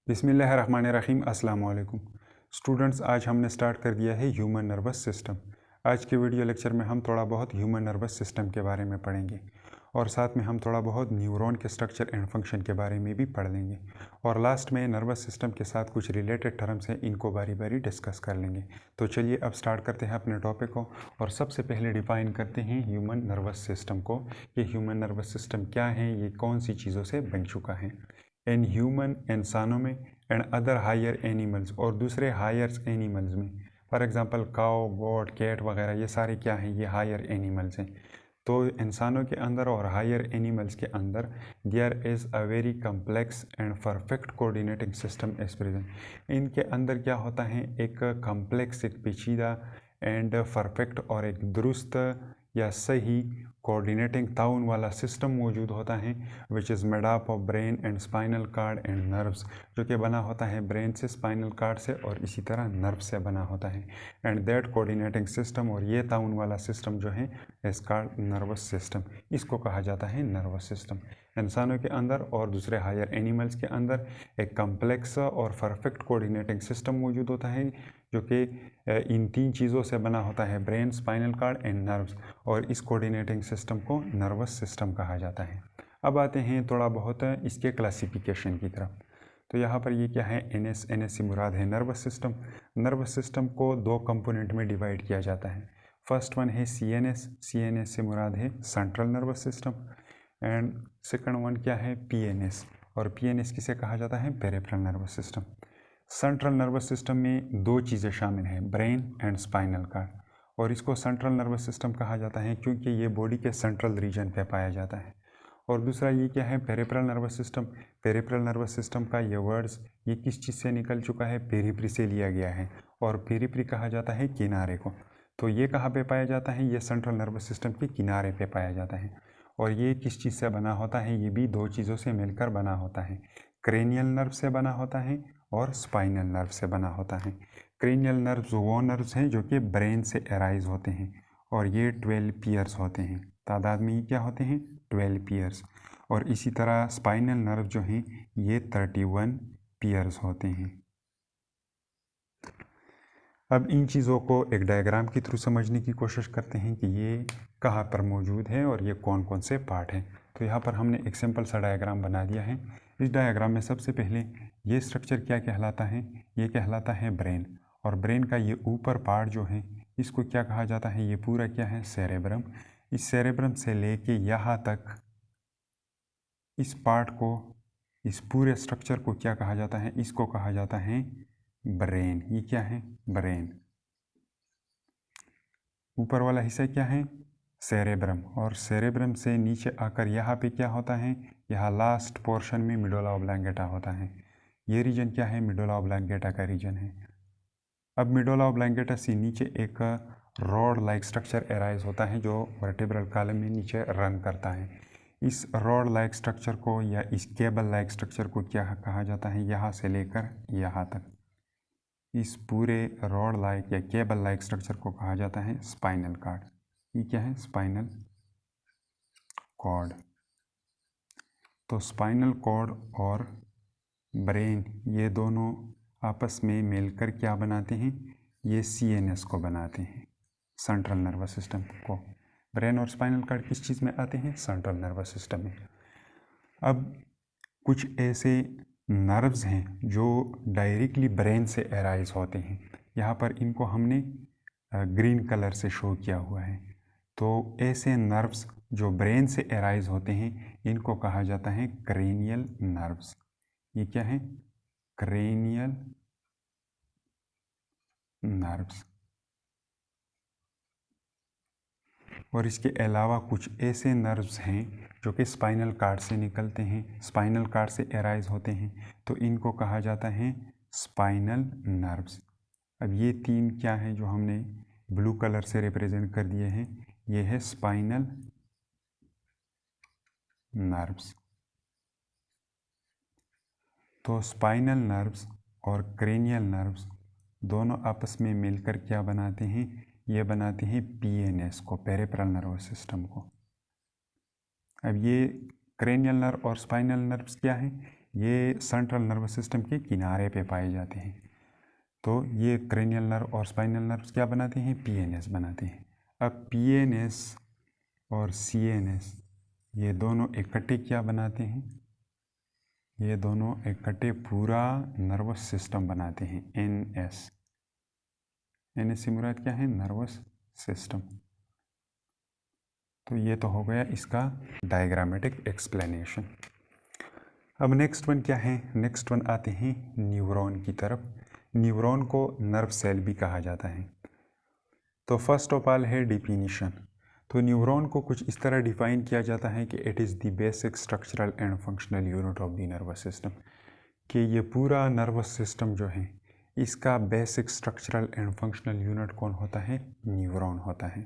बिस्मिल्लाहिर्रहमानिर्रहीम। अस्सलाम वालेकुम स्टूडेंट्स, आज हमने स्टार्ट कर दिया है ह्यूमन नर्वस सिस्टम। आज के वीडियो लेक्चर में हम थोड़ा बहुत ह्यूमन नर्वस सिस्टम के बारे में पढ़ेंगे और साथ में हम थोड़ा बहुत न्यूरॉन के स्ट्रक्चर एंड फंक्शन के बारे में भी पढ़ लेंगे और लास्ट में नर्वस सिस्टम के साथ कुछ रिलेटेड टर्म्स हैं, इनको बारी बारी डिस्कस कर लेंगे। तो चलिए अब स्टार्ट करते हैं अपने टॉपिक को और सबसे पहले डिफाइन करते हैं ह्यूमन नर्वस सिस्टम को। ये ह्यूमन नर्वस सिस्टम क्या है, ये कौन सी चीज़ों से बन चुका है। इन ह्यूमन इंसानों में एंड अदर हायर एनिमल्स और दूसरे हायर एनिमल्स में, for example cow, goat, cat वगैरह, ये सारे क्या हैं, ये हायर एनिमल्स हैं। तो इंसानों के अंदर और हायर एनिमल्स के अंदर there is a very complex and perfect coordinating system is present. इनके अंदर क्या होता है, एक कम्प्लेक्स, एक पेचीदा एंड परफेक्ट और एक दुरुस्त या सही कोऑर्डिनेटिंग ताउन वाला सिस्टम मौजूद होता है, which is made up of brain and spinal cord and nerves, जो कि बना होता है ब्रेन से, स्पाइनल कार्ड से और इसी तरह नर्व से बना होता है। एंड दैट कोऑर्डिनेटिंग सिस्टम, और ये ताउन वाला सिस्टम जो है इस कार्ड नर्वस सिस्टम, इसको कहा जाता है नर्वस सिस्टम। इंसानों के अंदर और दूसरे हायर एनिमल्स के अंदर एक कम्प्लेक्स और परफेक्ट कोऑर्डिनेटिंग सिस्टम मौजूद होता है, जो कि इन तीन चीज़ों से बना होता है, brain, spinal cord and nerves, और इस कोऑर्डिनेटिंग सिस्टम को नर्वस सिस्टम कहा जाता है। अब आते हैं थोड़ा बहुत इसके क्लासिफिकेशन की तरफ। तो यहाँ पर ये क्या है, एनएस से मुराद है नर्वस सिस्टम। नर्वस सिस्टम को दो कंपोनेंट में डिवाइड किया जाता है। फर्स्ट वन है सीएनएस से मुराद है central nervous system, and second one क्या है, पीएनएस, और पीएनएस किसे कहा जाता है, peripheral nervous system. Central nervous system में दो चीज़ें शामिल हैं, ब्रेन एंड स्पाइनल कार्ड, और इसको सेंट्रल नर्वस सिस्टम कहा जाता है क्योंकि ये बॉडी के सेंट्रल रीजन पे पाया जाता है। और दूसरा ये क्या है, peripheral nervous system. Peripheral nervous system का ये वर्ड्स ये किस चीज़ से निकल चुका है, पेरिफ्री से लिया गया है, और पेरिफ्री कहा जाता है किनारे को। तो ये कहाँ पे पाया जाता है, ये सेंट्रल नर्वस सिस्टम के किनारे पे पाया जाता है। और ये किस चीज़ से बना होता है, ये भी दो चीज़ों से मिलकर बना होता है, क्रेनियल नर्व से बना होता है और स्पाइनल नर्व से बना होता है। क्रेनियल नर्व्स वो नर्व्स हैं जो कि ब्रेन से एराइज होते हैं, और ये 12 पेयर्स होते हैं, तादाद में ये क्या होते हैं, 12 पेयर्स। और इसी तरह स्पाइनल नर्व जो हैं ये 31 पेयर्स होते हैं। अब इन चीज़ों को एक डायग्राम के थ्रू समझने की कोशिश करते हैं कि ये कहाँ पर मौजूद है और ये कौन कौन से पार्ट हैं। तो यहाँ पर हमने एक सिंपल सा डायग्राम बना दिया है। इस डायग्राम में सबसे पहले ये स्ट्रक्चर क्या कहलाता है, ये कहलाता है ब्रेन, और ब्रेन का ये ऊपर पार्ट जो है इसको क्या कहा जाता है, ये पूरा क्या है, सेरेब्रम। इस सेरेब्रम से लेके यहाँ तक इस पार्ट को, इस पूरे स्ट्रक्चर को क्या कहा जाता है, इसको कहा जाता है ब्रेन। ये क्या है, ब्रेन। ऊपर वाला हिस्सा क्या है, सेरेब्रम, और सेरेब्रम से नीचे आकर यहाँ पे क्या होता है, यहाँ लास्ट पोर्शन में मिडुला ऑब्लांगेटा होता है। ये रीजन क्या है, मिडुला ऑब्लांगेटा का रीजन है। अब मिडुला ऑब्लांगेटा से नीचे एक रॉड लाइक स्ट्रक्चर एराइज होता है जो वर्टेब्रल कॉलम में नीचे रन करता है। इस रॉड लाइक स्ट्रक्चर को या इस केबल लाइक स्ट्रक्चर को क्या कहा जाता है, यहाँ से लेकर यहाँ तक इस पूरे रॉड लाइक या केबल लाइक स्ट्रक्चर को कहा जाता है स्पाइनल कॉर्ड। ये क्या है, स्पाइनल कॉर्ड। तो स्पाइनल कॉर्ड और ब्रेन ये दोनों आपस में मिलकर क्या बनाते हैं, ये सीएनएस को बनाते हैं, सेंट्रल नर्वस सिस्टम को। ब्रेन और स्पाइनल कॉर्ड किस चीज़ में आते हैं, सेंट्रल नर्वस सिस्टम में। अब कुछ ऐसे नर्व्स हैं जो डायरेक्टली ब्रेन से एराइज होते हैं। यहाँ पर इनको हमने ग्रीन कलर से शो किया हुआ है। तो ऐसे नर्व्स जो ब्रेन से एराइज होते हैं इनको कहा जाता है क्रेनियल नर्व्स। ये क्या है, क्रेनियल नर्व्स। और इसके अलावा कुछ ऐसे नर्व्स हैं जो कि स्पाइनल कार्ड से निकलते हैं, स्पाइनल कार्ड से एराइज होते हैं, तो इनको कहा जाता है स्पाइनल नर्व्स। अब ये तीन क्या है जो हमने ब्लू कलर से रिप्रेजेंट कर दिए हैं, ये है स्पाइनल नर्व्स। तो स्पाइनल नर्व्स और क्रेनियल नर्व्स दोनों आपस में मिलकर क्या बनाते हैं, ये बनाते हैं पीएनएस को, पेरिफेरल नर्वस सिस्टम को। अब ये क्रेनियल नर्व और स्पाइनल नर्व्स क्या है, ये सेंट्रल नर्वस सिस्टम के किनारे पे पाए जाते हैं। तो ये क्रेनियल नर्व और स्पाइनल नर्व्स क्या बनाते हैं, पीएनएस बनाते हैं। अब पीएनएस और सीएनएस ये दोनों इकट्ठे क्या बनाते हैं, ये दोनों इकट्ठे पूरा नर्वस सिस्टम बनाते हैं, एनएस। एनएस से मुराद क्या है, नर्वस सिस्टम। तो ये तो हो गया इसका डायग्रामेटिक एक्सप्लेनेशन। अब नेक्स्ट वन क्या है, नेक्स्ट वन आते हैं न्यूरॉन की तरफ। न्यूरॉन को नर्व सेल भी कहा जाता है। तो फर्स्ट ऑफ ऑल है डिफिनीशन। तो न्यूरॉन को कुछ इस तरह डिफाइन किया जाता है कि it is the basic structural and functional unit of the nervous system, कि ये पूरा नर्वस सिस्टम जो है इसका basic structural and functional unit कौन होता है, न्यूरॉन होता है।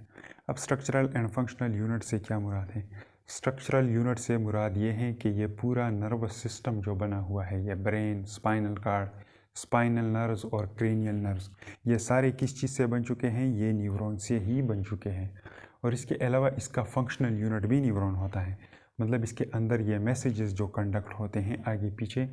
अब स्ट्रक्चरल एंड फंक्शनल यूनिट से क्या मुराद है, स्ट्रक्चरल यूनिट से मुराद ये है कि ये पूरा नर्वस सिस्टम जो बना हुआ है, ये brain, spinal cord, spinal nerves और क्रेनियल नर्व्स, ये सारे किस चीज़ से बन चुके हैं, ये न्यूरॉन से ही बन चुके हैं। और इसके अलावा इसका फंक्शनल यूनिट भी न्यूरॉन होता है, मतलब इसके अंदर ये मैसेजेस जो कंडक्ट होते हैं आगे पीछे,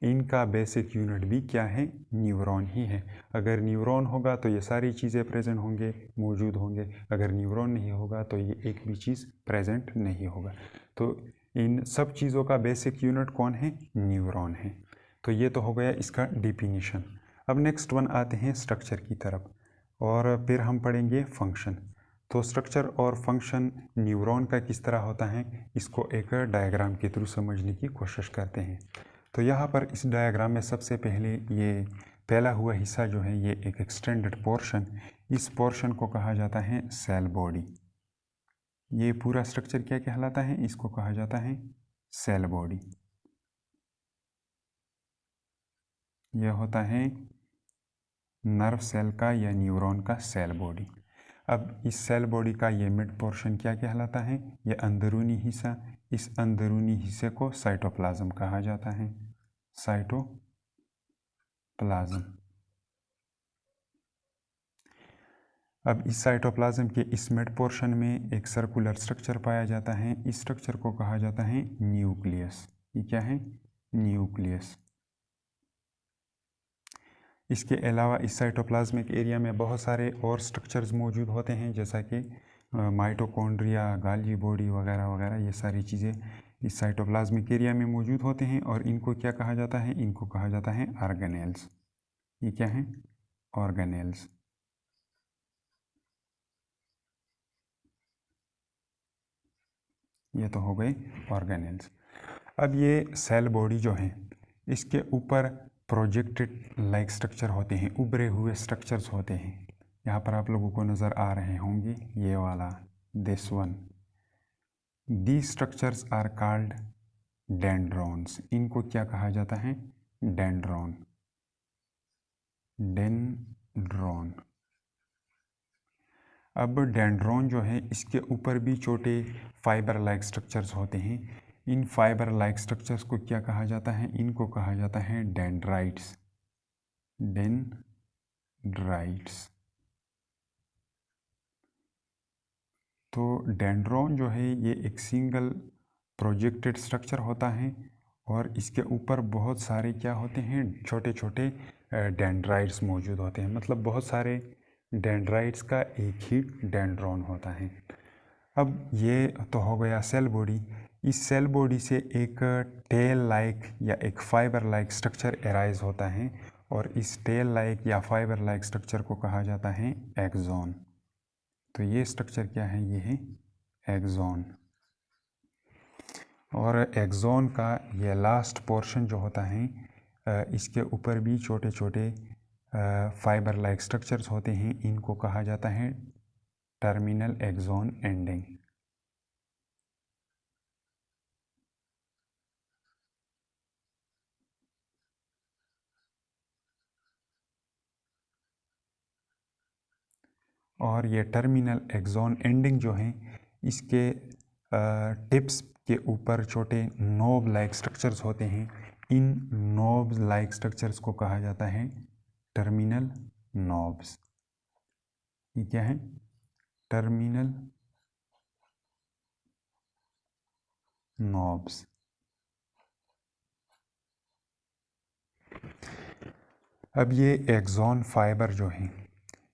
इनका बेसिक यूनिट भी क्या है, न्यूरॉन ही है। अगर न्यूरॉन होगा तो ये सारी चीज़ें प्रेजेंट होंगे, मौजूद होंगे। अगर न्यूरॉन नहीं होगा तो ये एक भी चीज़ प्रेजेंट नहीं होगा। तो इन सब चीज़ों का बेसिक यूनिट कौन है, न्यूरॉन है। तो ये तो हो गया इसका डिफिनीशन। अब नेक्स्ट वन आते हैं स्ट्रक्चर की तरफ, और फिर हम पढ़ेंगे फंक्शन। तो स्ट्रक्चर और फंक्शन न्यूरॉन का किस तरह होता है, इसको एक डायग्राम के थ्रू समझने की कोशिश करते हैं। तो यहाँ पर इस डायग्राम में सबसे पहले ये पहला हुआ हिस्सा जो है, ये एक एक्सटेंडेड पोर्शन, इस पोर्शन को कहा जाता है सेल बॉडी। ये पूरा स्ट्रक्चर क्या कहलाता है, इसको कहा जाता है सेल बॉडी। यह होता है नर्व सेल का या न्यूरॉन का सेल बॉडी। अब इस सेल बॉडी का ये मिड पोर्शन क्या कहलाता है, ये अंदरूनी हिस्सा। इस अंदरूनी हिस्से को साइटोप्लाज्म कहा जाता है, साइटोप्लाज्म। अब इस साइटोप्लाज्म के इस मिड पोर्शन में एक सर्कुलर स्ट्रक्चर पाया जाता है, इस स्ट्रक्चर को कहा जाता है न्यूक्लियस। ये क्या है, न्यूक्लियस। इसके अलावा इस साइटोप्लाज्मिक एरिया में बहुत सारे और स्ट्रक्चर्स मौजूद होते हैं, जैसा कि माइटोकॉन्ड्रिया, गाल्गी बॉडी वगैरह वगैरह, ये सारी चीज़ें इस साइटोप्लाज्मिक एरिया में मौजूद होते हैं। और इनको क्या कहा जाता है, इनको कहा जाता है ऑर्गेनेल्स। ये क्या है, ऑर्गेनेल्स। ये तो हो गए ऑर्गेनेल्स। अब ये सेल बॉडी जो है, इसके ऊपर प्रोजेक्टेड लाइक स्ट्रक्चर होते हैं, उभरे हुए स्ट्रक्चर्स होते हैं। यहाँ पर आप लोगों को नज़र आ रहे होंगे, ये वाला, this one. The structures are called dendrons. इनको क्या कहा जाता है, डेंड्रॉन, डेंड्रॉन। अब डेंड्रॉन जो है, इसके ऊपर भी छोटे फाइबर लाइक स्ट्रक्चर्स होते हैं। इन फाइबर लाइक स्ट्रक्चर्स को क्या कहा जाता है, इनको कहा जाता है डेंड्राइट्स, डेंड्राइट्स। तो डेंड्रॉन जो है ये एक सिंगल प्रोजेक्टेड स्ट्रक्चर होता है, और इसके ऊपर बहुत सारे क्या होते हैं, छोटे छोटे डेंड्राइट्स मौजूद होते हैं। मतलब बहुत सारे डेंड्राइट्स का एक ही डेंड्रॉन होता है। अब ये तो हो गया सेल बॉडी। इस सेल बॉडी से एक टेल लाइक या एक फाइबर लाइक स्ट्रक्चर एराइज होता है, और इस टेल लाइक या फाइबर लाइक स्ट्रक्चर को कहा जाता है एक्सॉन। तो ये स्ट्रक्चर क्या है, ये है एक्सॉन। और एक्सॉन का ये लास्ट पोर्शन जो होता है, इसके ऊपर भी छोटे छोटे फाइबर लाइक स्ट्रक्चर्स होते हैं, इनको कहा जाता है टर्मिनल एक्सॉन एंडिंग। और ये टर्मिनल एक्सॉन एंडिंग जो है, इसके टिप्स के ऊपर छोटे नोब लाइक स्ट्रक्चर्स होते हैं। इन नोब लाइक स्ट्रक्चर्स को कहा जाता है टर्मिनल नोब्स। ये क्या है, टर्मिनल नोब्स। अब ये एक्सॉन फाइबर जो है,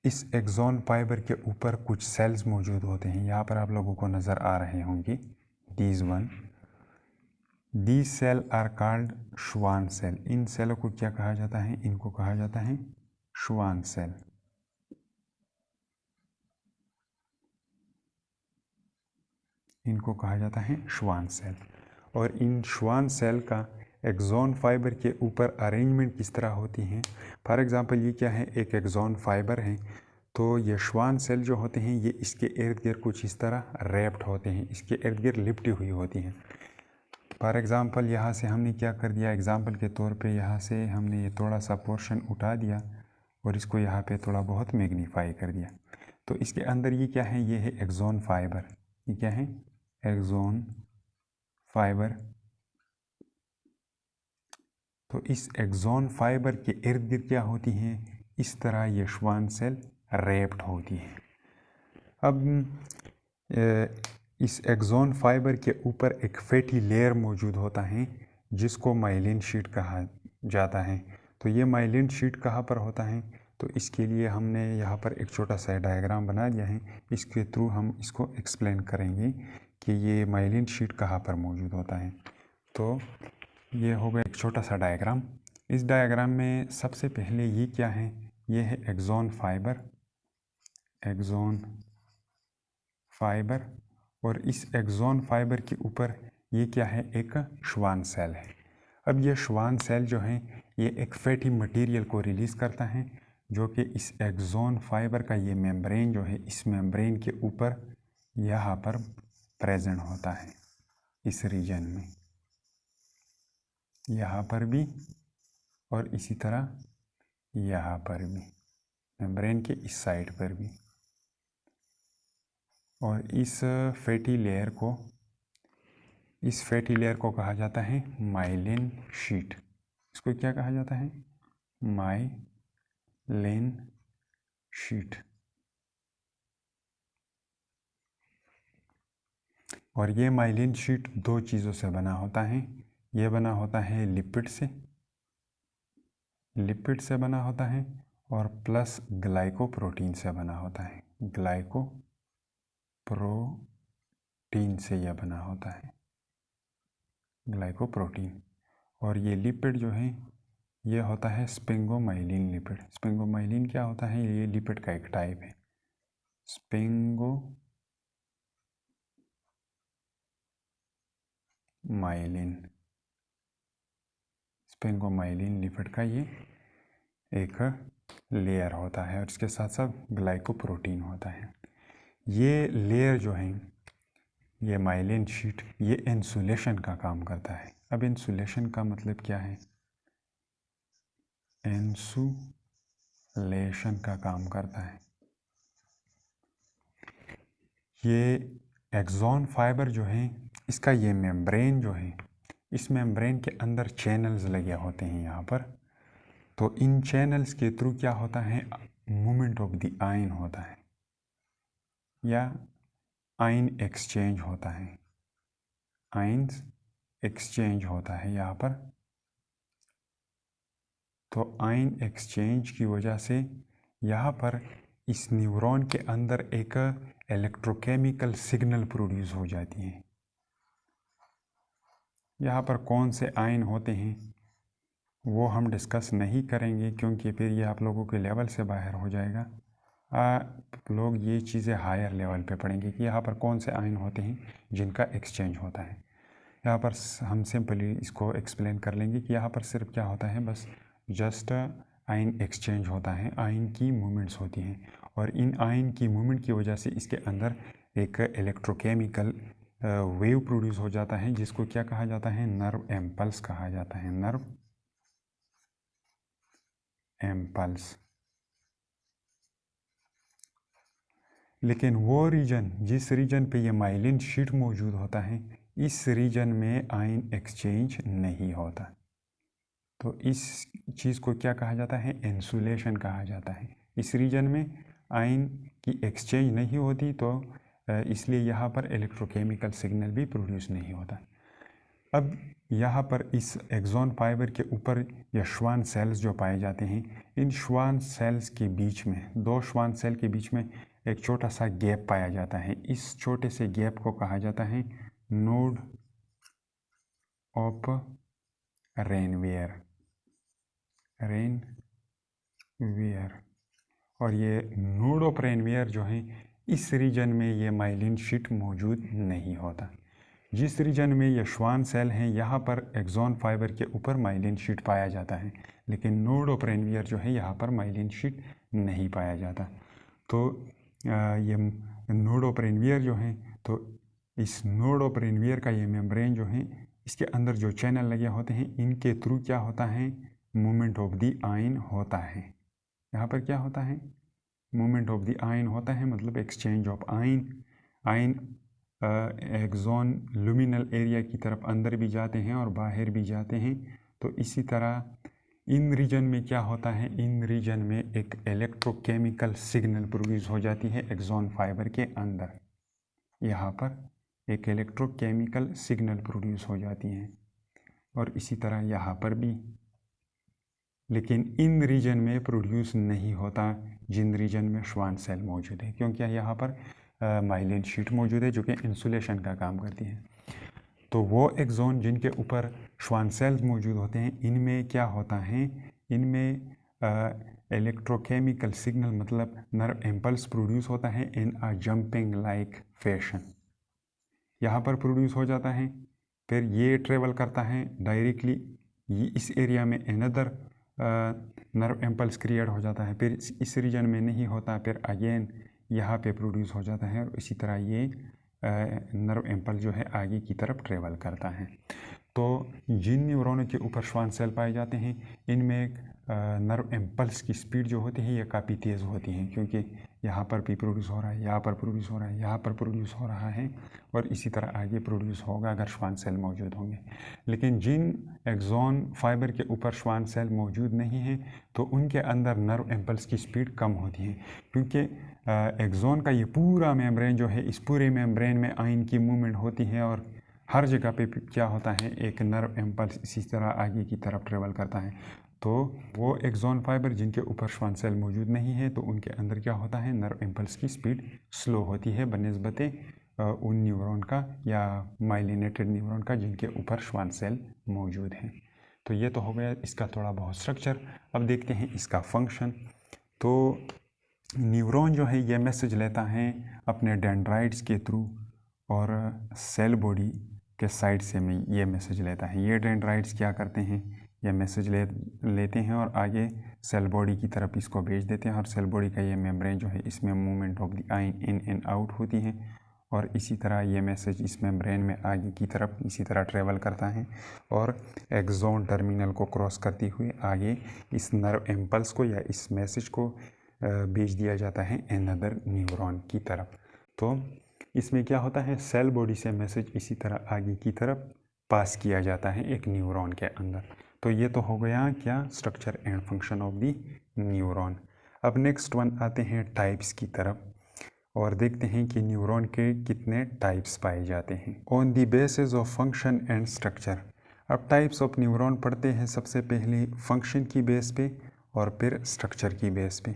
इस एक्सॉन फाइबर के ऊपर कुछ सेल्स मौजूद होते हैं। यहाँ पर आप लोगों को नज़र आ रहे होंगे these cell are called Schwann cell. इन सेलों को क्या कहा जाता है? इनको कहा जाता है श्वान सेल। इनको कहा जाता है श्वान सेल। और इन श्वान सेल का एक्सॉन फाइबर के ऊपर अरेंजमेंट किस तरह होती हैं? फॉर एग्जांपल ये क्या है? एक एक्सॉन फाइबर है, तो ये श्वान सेल जो होते हैं ये इसके इर्द गिर्द कुछ इस तरह रैप्ड होते हैं, इसके इर्द गिर्द लिपटी हुई होती हैं। फॉर एग्ज़ाम्पल यहाँ से हमने क्या कर दिया, एग्ज़ाम्पल के तौर पे यहाँ से हमने ये थोड़ा सा पोर्शन उठा दिया और इसको यहाँ पे थोड़ा बहुत मैग्नीफाई कर दिया। तो इसके अंदर ये क्या है? ये है एक्सॉन फाइबर। ये क्या है? Axon fibre. तो इस एक्सॉन फाइबर के इर्द गिर्द क्या होती हैं? इस तरह ये श्वान सेल रैप्ड होती है। अब इस एक्सॉन फाइबर के ऊपर एक फैटी लेयर मौजूद होता है जिसको माइलिन शीट कहा जाता है। तो ये माइलिन शीट कहाँ पर होता है? तो इसके लिए हमने यहाँ पर एक छोटा सा डायग्राम बना दिया है। इसके थ्रू हम इसको एक्सप्लेन करेंगे कि ये माइलिन शीट कहाँ पर मौजूद होता है। तो ये हो गया एक छोटा सा डायग्राम। इस डायग्राम में सबसे पहले ये क्या है? ये है एक्सॉन फाइबर। Axon fibre. और इस एक्सॉन फाइबर के ऊपर ये क्या है? एक श्वान सेल है। अब ये श्वान सेल जो है ये एक फैटी मटेरियल को रिलीज़ करता है जो कि इस एक्सॉन फाइबर का ये मेम्ब्रेन जो है, इस मेम्ब्रेन के ऊपर यहाँ पर प्रेजेंट होता है, इस रीजन में, यहाँ पर भी और इसी तरह यहाँ पर भी, मेम्ब्रेन के इस साइड पर भी। और इस फैटी लेयर को कहा जाता है माइलिन शीट। इसको क्या कहा जाता है? Myelin sheath. और ये माइलिन शीट दो चीज़ों से बना होता है। ये बना होता है लिपिड से बना होता है, और प्लस ग्लाइकोप्रोटीन से बना होता है। ग्लाइकोप्रोटीन से यह बना होता है, ग्लाइकोप्रोटीन। और ये लिपिड जो है ये होता है स्पिंगोमाइलिन लिपिड। स्पिंगोमाइलिन क्या होता है? ये लिपिड का एक टाइप है। स्पिंगोमाइलिन लिपिड का ये एक लेयर होता है और इसके साथ साथ ग्लाइकोप्रोटीन होता है। ये लेयर जो है, ये माइलिन शीट, ये इंसुलेशन का काम करता है। अब इंसुलेशन का मतलब क्या है? इंसुलेशन का काम करता है। ये एक्सॉन फाइबर जो है, इसका ये मेम्ब्रेन जो है, इस मेम्ब्रेन के अंदर चैनल्स लगे होते हैं यहाँ पर। तो इन चैनल्स के थ्रू क्या होता है? मूवमेंट ऑफ द आयन होता है या आयन एक्सचेंज होता है। आयन्स एक्सचेंज होता है यहाँ पर। तो आयन एक्सचेंज की वजह से यहाँ पर इस न्यूरॉन के अंदर एक इलेक्ट्रोकेमिकल सिग्नल प्रोड्यूस हो जाती है। यहाँ पर कौन से आयन होते हैं वो हम डिस्कस नहीं करेंगे क्योंकि फिर ये आप लोगों के लेवल से बाहर हो जाएगा। आप लोग ये चीज़ें हायर लेवल पे पढ़ेंगे कि यहाँ पर कौन से आयन होते हैं जिनका एक्सचेंज होता है। यहाँ पर हम सिंपली इसको एक्सप्लेन कर लेंगे कि यहाँ पर सिर्फ क्या होता है, बस जस्ट आयन एक्सचेंज होता है, आयन की मूवमेंट्स होती हैं और इन आयन की मूवमेंट की वजह से इसके अंदर एक इलेक्ट्रोकेमिकल वेव प्रोड्यूस हो जाता है जिसको क्या कहा जाता है? नर्व एम्पल्स कहा जाता है। नर्व एम्पल्स। लेकिन वो रीजन, जिस रीजन पे ये माइलिन शीट मौजूद होता है, इस रीजन में आयन एक्सचेंज नहीं होता। तो इस चीज़ को क्या कहा जाता है? इंसुलेशन कहा जाता है। इस रीजन में आयन की एक्सचेंज नहीं होती, तो इसलिए यहाँ पर इलेक्ट्रोकेमिकल सिग्नल भी प्रोड्यूस नहीं होता। अब यहाँ पर इस एक्सॉन फाइबर के ऊपर ये श्वान सेल्स जो पाए जाते हैं, इन श्वान सेल्स के बीच में, दो श्वान सेल के बीच में एक छोटा सा गैप पाया जाता है। इस छोटे से गैप को कहा जाता है नोड ऑफ रेनवेयर। और ये नोड ऑफ रेनवेयर जो है, इस रीजन में ये माइलिन शीट मौजूद नहीं होता। जिस रीजन में ये श्वान सेल हैं, यहाँ पर एक्सॉन फाइबर के ऊपर माइलिन शीट पाया जाता है, लेकिन नोड ऑफ रेनवेयर जो है यहाँ पर माइलिन शीट नहीं पाया जाता। तो ये नोड ऑफ रेनवेयर जो है, तो इस नोड ऑफ रेनवेयर का ये मेम्ब्रेन जो है, इसके अंदर जो चैनल लगे होते हैं, इनके थ्रू क्या होता है, मूवमेंट ऑफ द आयन होता है। यहाँ पर क्या होता है, मूवमेंट ऑफ द आयन होता है, मतलब exchange of ion axon luminal area की तरफ अंदर भी जाते हैं और बाहर भी जाते हैं। तो इसी तरह इन रीजन में क्या होता है, इन रीजन में एक इलेक्ट्रोकेमिकल सिग्नल प्रोड्यूस हो जाती है एक्सॉन फाइबर के अंदर। यहाँ पर एक इलेक्ट्रोकेमिकल सिग्नल प्रोड्यूस हो जाती है और इसी तरह यहाँ पर भी, लेकिन इन रीजन में प्रोड्यूस नहीं होता जिन रीजन में श्वान सेल मौजूद है, क्योंकि यहाँ पर माइलिन शीट मौजूद है जो कि इंसुलेशन का काम करती है। तो वो एक्सॉन जिनके ऊपर श्वान सेल्स मौजूद होते हैं, इनमें क्या होता है, इनमें इलेक्ट्रोकेमिकल सिग्नल मतलब नर्व इम्पल्स प्रोड्यूस होता है इन अ जंपिंग लाइक फैशन। यहाँ पर प्रोड्यूस हो जाता है, फिर ये ट्रेवल करता है डायरेक्टली इस एरिया में, अनदर नर्व इम्पल्स क्रिएट हो जाता है, फिर इस रीजन में नहीं होता, फिर अगेन यहाँ पे प्रोड्यूस हो जाता है और इसी तरह ये नर्व इम्पल्स जो है आगे की तरफ ट्रेवल करता है। तो जिन न्यूरॉनों के ऊपर श्वान सेल पाए जाते हैं, इनमें नर्व इम्पल्स की स्पीड जो होती है ये काफ़ी तेज़ होती है, क्योंकि यहाँ पर भी प्रोड्यूस हो रहा है, यहाँ पर प्रोड्यूस हो रहा है, यहाँ पर प्रोड्यूस हो रहा है और इसी तरह आगे प्रोड्यूस होगा अगर श्वान सेल मौजूद होंगे। लेकिन जिन एक्सॉन फाइबर के ऊपर श्वान सेल मौजूद नहीं हैं, तो उनके अंदर नर्व इम्पल्स की स्पीड कम होती है, क्योंकि एक्सॉन का ये पूरा मेम्ब्रेन जो है, इस पूरे मेम्ब्रेन में आयन की मूवमेंट होती है और हर जगह पे क्या होता है, एक नर्व इम्पल्स इसी तरह आगे की तरफ ट्रेवल करता है। तो वो एक्सॉन फाइबर जिनके ऊपर श्वान सेल मौजूद नहीं है, तो उनके अंदर क्या होता है, नर्व इम्पल्स की स्पीड स्लो होती है बनिस्बते उन न्यूरॉन का या माइलिनेटेड न्यूरॉन का जिनके ऊपर श्वान सेल मौजूद हैं। तो ये तो हो गया इसका थोड़ा बहुत स्ट्रक्चर। अब देखते हैं इसका फंक्शन। तो न्यूरॉन जो है ये मैसेज लेता है अपने डेंड्राइट्स के थ्रू और सेल बॉडी के साइड से में ये मैसेज लेता है। ये डेंड्राइट्स क्या करते हैं, ये मैसेज लेते हैं और आगे सेल बॉडी की तरफ इसको भेज देते हैं और सेल बॉडी का ये मेम्ब्रेन जो है, इसमें movement of the ion in and out होती है और इसी तरह ये मैसेज इस मेम्ब्रेन में आगे की तरफ इसी तरह ट्रेवल करता है और एक्सॉन टर्मिनल को क्रॉस करती हुई आगे इस नर्व इम्पल्स को या इस मैसेज को भेज दिया जाता है अनदर न्यूरॉन की तरफ। तो इसमें क्या होता है, सेल बॉडी से मैसेज इसी तरह आगे की तरफ पास किया जाता है एक न्यूरॉन के अंदर। तो ये तो हो गया क्या, structure and function of the neuron. अब नेक्स्ट वन आते हैं टाइप्स की तरफ और देखते हैं कि न्यूरॉन के कितने टाइप्स पाए जाते हैं on the basis of function and structure. अब टाइप्स ऑफ न्यूरॉन पढ़ते हैं सबसे पहले फंक्शन की बेस पे और फिर स्ट्रक्चर की बेस पे।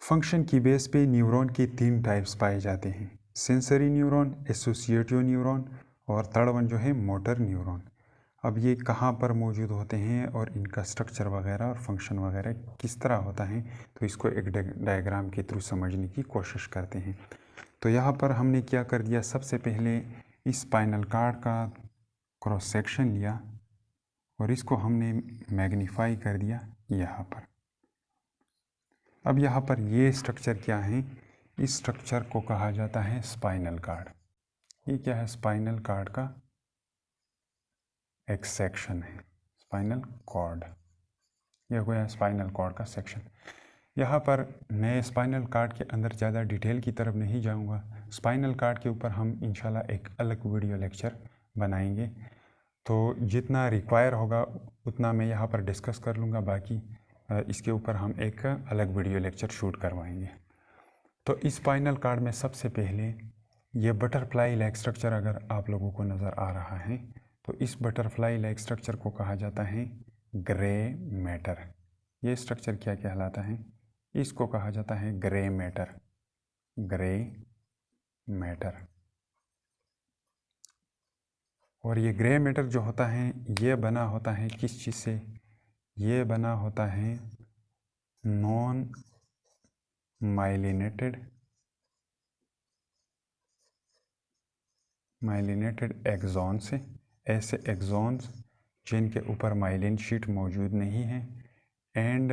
फंक्शन की बेस पे न्यूरॉन के 3 टाइप्स पाए जाते हैं, सेंसरी न्यूरॉन, एसोसिएटिव न्यूरॉन और थर्ड वन जो है मोटर न्यूरॉन। अब ये कहाँ पर मौजूद होते हैं और इनका स्ट्रक्चर वगैरह और फंक्शन वगैरह किस तरह होता है, तो इसको एक डायग्राम के थ्रू समझने की कोशिश करते हैं। तो यहाँ पर हमने क्या कर दिया, सबसे पहले इस स्पाइनल कॉर्ड का क्रॉस सेक्शन लिया और इसको हमने मैग्नीफाई कर दिया यहाँ पर। अब यहाँ पर ये स्ट्रक्चर क्या है, इस स्ट्रक्चर को कहा जाता है स्पाइनल कॉर्ड। ये क्या है, स्पाइनल कॉर्ड का एक सेक्शन है, स्पाइनल कॉर्ड। ये हो गया स्पाइनल कॉर्ड का सेक्शन। यहाँ पर मैं स्पाइनल कॉर्ड के अंदर ज़्यादा डिटेल की तरफ नहीं जाऊँगा। स्पाइनल कॉर्ड के ऊपर हम इंशाल्लाह एक अलग वीडियो लेक्चर बनाएंगे, तो जितना रिक्वायर होगा उतना मैं यहाँ पर डिस्कस कर लूँगा, बाकी इसके ऊपर हम एक अलग वीडियो लेक्चर शूट करवाएंगे। तो इस स्पाइनल कॉर्ड में सबसे पहले ये बटरफ्लाई लाइक स्ट्रक्चर अगर आप लोगों को नज़र आ रहा है, तो इस बटरफ्लाई लाइक स्ट्रक्चर को कहा जाता है ग्रे मैटर। ये स्ट्रक्चर क्या कहलाता है? इसको कहा जाता है ग्रे मैटर, ग्रे मैटर। और ये ग्रे मैटर जो होता है ये बना होता है किस चीज़ से? ये बना होता है नॉन माइलिनेटेड एक्सॉन से। ऐसे एक्सॉन्स जिनके ऊपर माइलिन शीट मौजूद नहीं है, and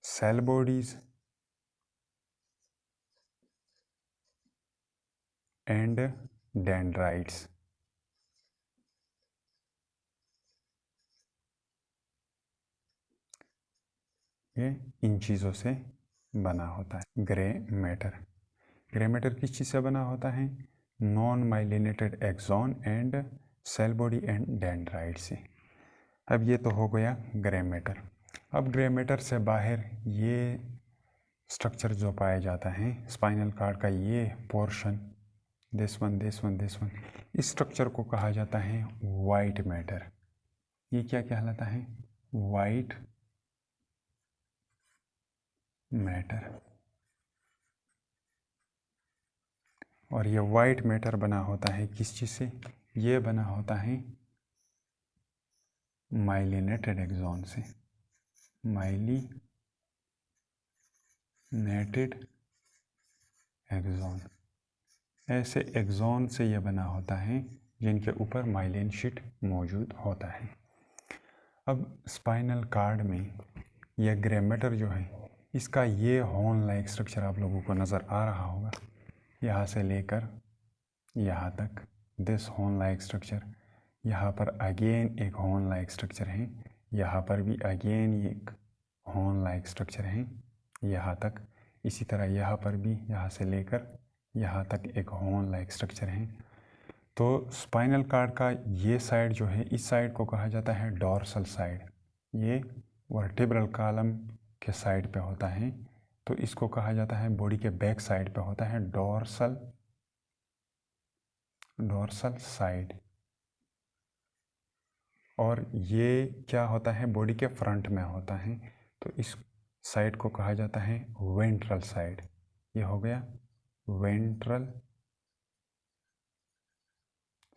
cell bodies and dendrites. ये इन चीज़ों से बना होता है ग्रे मैटर। ग्रे मैटर किस चीज़ से बना होता है? Non myelinated axon and cell body and dendrite से। अब ये तो हो गया ग्रे मैटर। अब ग्रे मैटर से बाहर ये स्ट्रक्चर जो पाया जाता है स्पाइनल कार्ड का, ये पोर्शन, दिस वन, इस स्ट्रक्चर को कहा जाता है वाइट मैटर। ये क्या कहलाता है? White matter. और ये वाइट मैटर बना होता है किस चीज़ से? ये बना होता है माइलिनेटेड एक्सॉन से, माइलिनेटेड एक्सॉन। ऐसे एक्सॉन से ये बना होता है जिनके ऊपर माइलिन शीट मौजूद होता है। अब स्पाइनल कार्ड में यह ग्रे मैटर जो है इसका ये हॉर्न लाइक स्ट्रक्चर आप लोगों को नज़र आ रहा होगा, यहाँ से लेकर यहाँ तक, दिस हॉर्न लाइक स्ट्रक्चर। यहाँ पर अगेन एक हॉर्न लाइक स्ट्रक्चर है, यहाँ पर भी अगेन एक हॉर्न लाइक स्ट्रक्चर है, यहाँ तक। इसी तरह यहाँ पर भी यहाँ से लेकर यहाँ तक एक हॉर्न लाइक स्ट्रक्चर है। तो स्पाइनल कार्ड का ये साइड जो है, इस साइड को कहा जाता है डॉर्सल साइड। ये वर्टिब्रल कॉलम के साइड पे होता है, तो इसको कहा जाता है, बॉडी के बैक साइड पे होता है डॉर्सल साइड। और ये क्या होता है? बॉडी के फ्रंट में होता है, तो इस साइड को कहा जाता है वेंट्रल साइड। ये हो गया वेंट्रल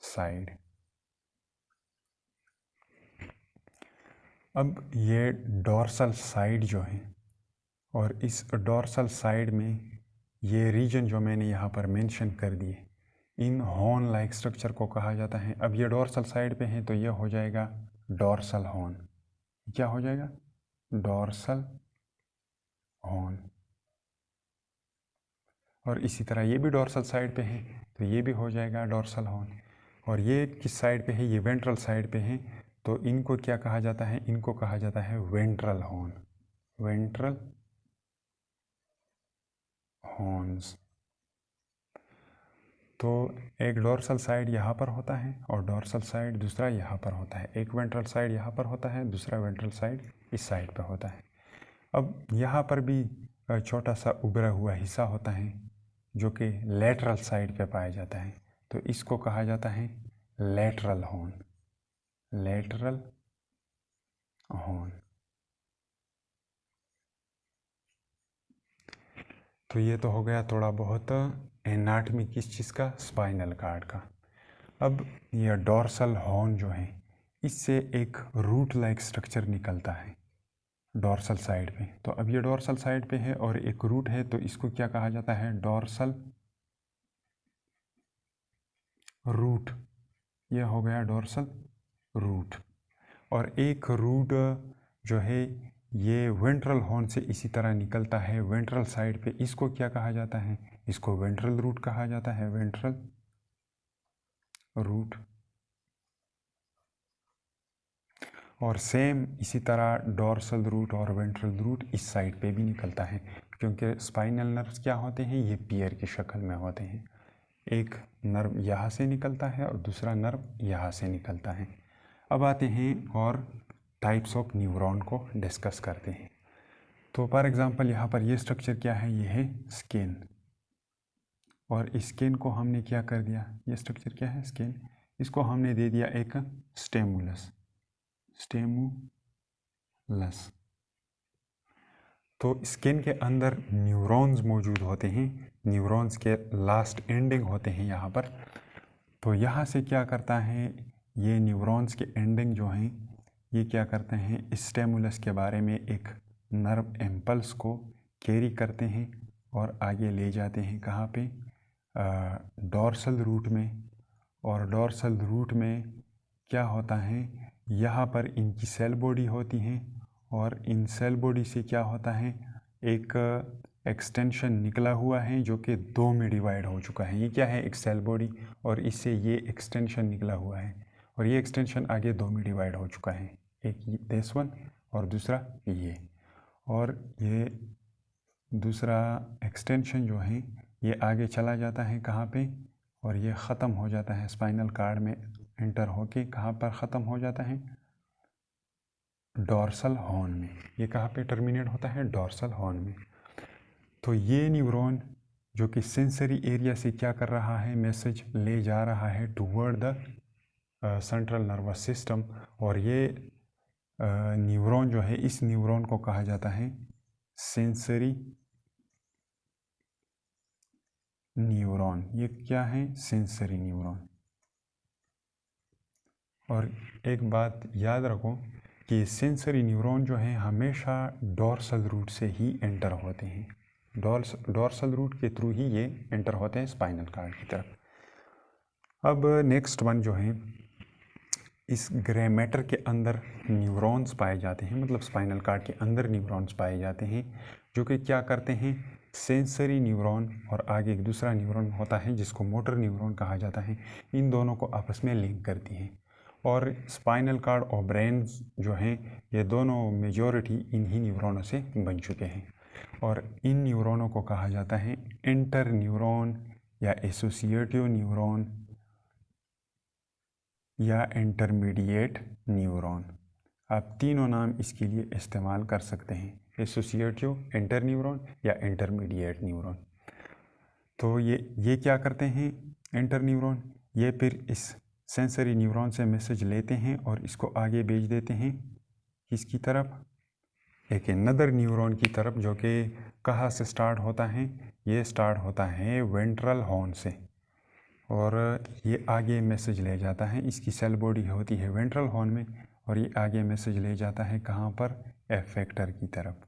साइड। अब ये डॉर्सल साइड जो है, और इस डॉर्सल साइड में ये रीजन जो मैंने यहाँ पर मेंशन कर दिए, इन हॉर्न लाइक स्ट्रक्चर को कहा जाता है। अब ये डॉर्सल साइड पे है तो ये हो जाएगा डॉर्सल हॉर्न। क्या हो जाएगा? Dorsal horn. और इसी तरह ये भी डॉर्सल साइड पे है तो ये भी हो जाएगा डॉर्सल हॉर्न। और ये किस साइड पे है? ये वेंट्रल साइड पे है, तो इनको क्या कहा जाता है? इनको कहा जाता है वेंट्रल हॉर्न, वेंट्रल हॉर्न्स। तो एक डॉर्सल साइड यहाँ पर होता है और डॉर्सल साइड दूसरा यहाँ पर होता है। एक वेंट्रल साइड यहाँ पर होता है, दूसरा वेंट्रल साइड इस साइड पर होता है। अब यहाँ पर भी छोटा सा उभरा हुआ हिस्सा होता है जो कि लेटरल साइड पे पाया जाता है, तो इसको कहा जाता है लेटरल हॉर्न, लेटरल हॉर्न। तो ये तो हो गया थोड़ा बहुत एनाटॉमी किस चीज़ का? स्पाइनल कार्ड का। अब यह डॉर्सल हॉर्न जो है इससे एक रूट लाइक स्ट्रक्चर निकलता है डॉर्सल साइड पे। तो अब ये डॉर्सल साइड पे है और एक रूट है, तो इसको क्या कहा जाता है? Dorsal root. ये हो गया डॉर्सल रूट। और एक रूट जो है ये वेंट्रल हॉर्न से इसी तरह निकलता है वेंट्रल साइड पे, इसको क्या कहा जाता है? इसको वेंट्रल रूट कहा जाता है, वेंट्रल रूट। और सेम इसी तरह डॉर्सल रूट और वेंट्रल रूट इस साइड पे भी निकलता है, क्योंकि स्पाइनल नर्व्स क्या होते हैं? ये पियर की शक्ल में होते हैं। एक नर्व यहाँ से निकलता है और दूसरा नर्व यहाँ से निकलता है। अब आते हैं और टाइप्स ऑफ न्यूरॉन को डिस्कस करते हैं। तो फॉर एग्जांपल यहाँ पर ये स्ट्रक्चर क्या है? ये है स्किन, और स्किन को हमने क्या कर दिया? ये स्ट्रक्चर क्या है? स्किन। इसको हमने दे दिया एक स्टिमुलस। तो स्किन के अंदर न्यूरॉन्स मौजूद होते हैं, न्यूरॉन्स के लास्ट एंडिंग होते हैं यहाँ पर। तो यहाँ से क्या करता है, ये न्यूरॉन्स के एंडिंग जो हैं ये क्या करते हैं, स्टिमुलस के बारे में एक नर्व इम्पल्स को कैरी करते हैं और आगे ले जाते हैं कहाँ पे, डोर्सल रूट में। और डोर्सल रूट में क्या होता है, यहाँ पर इनकी सेल बॉडी होती है और इन सेल बॉडी से क्या होता है, एक एक्सटेंशन निकला हुआ है जो कि दो में डिवाइड हो चुका है। ये क्या है, एक सेल बॉडी, और इससे ये एक्सटेंशन निकला हुआ है और ये एक्सटेंशन आगे दो में डिवाइड हो चुका है, एक दिस वन और दूसरा ये। और ये दूसरा एक्सटेंशन जो है ये आगे चला जाता है कहाँ पे, और ये ख़त्म हो जाता है स्पाइनल कार्ड में एंटर होके, कहाँ पर ख़त्म हो जाता है, डोर्सल हॉर्न में। ये कहाँ पे टर्मिनेट होता है, डोर्सल हॉर्न में। तो ये न्यूरॉन जो कि सेंसरी एरिया से क्या कर रहा है, मैसेज ले जा रहा है toward the central nervous system. और ये न्यूरॉन जो है, इस न्यूरॉन को कहा जाता है सेंसरी न्यूरॉन। ये क्या है, सेंसरी न्यूरॉन। और एक बात याद रखो कि सेंसरी न्यूरॉन जो है हमेशा डोर्सल रूट से ही एंटर होते हैं, डोर्सल रूट के थ्रू ही ये एंटर होते हैं स्पाइनल कार्ड की तरफ। अब नेक्स्ट वन जो है, इस ग्रे मैटर के अंदर न्यूरॉन्स पाए जाते हैं, मतलब स्पाइनल कार्ड के अंदर न्यूरॉन्स पाए जाते हैं जो कि क्या करते हैं, सेंसरी न्यूरॉन और आगे एक दूसरा न्यूरॉन होता है जिसको मोटर न्यूरॉन कहा जाता है, इन दोनों को आपस में लिंक करती हैं। और स्पाइनल कार्ड और ब्रेन जो हैं ये दोनों मेजॉरिटी इन्हीं न्यूरॉनों से बन चुके हैं। और इन न्यूरॉनों को कहा जाता है इंटर न्यूरॉन या एसोसिएटिव न्यूरॉन या इंटरमीडिएट न्यूरॉन। आप तीनों नाम इसके लिए इस्तेमाल कर सकते हैं, एसोसिएटिव, इंटर न्यूरॉन या इंटरमीडिएट न्यूरॉन। तो ये क्या करते हैं, इंटर न्यूरॉन, ये फिर इस सेंसरी न्यूरॉन से मैसेज लेते हैं और इसको आगे भेज देते हैं किसकी तरफ, एक नदर न्यूरॉन की तरफ, जो कि कहाँ से स्टार्ट होता है, ये स्टार्ट होता है वेंट्रल हॉर्न से। और ये आगे मैसेज ले जाता है, इसकी सेल बॉडी होती है वेंट्रल हॉर्न में, और ये आगे मैसेज ले जाता है कहाँ पर, एफेक्टर की तरफ।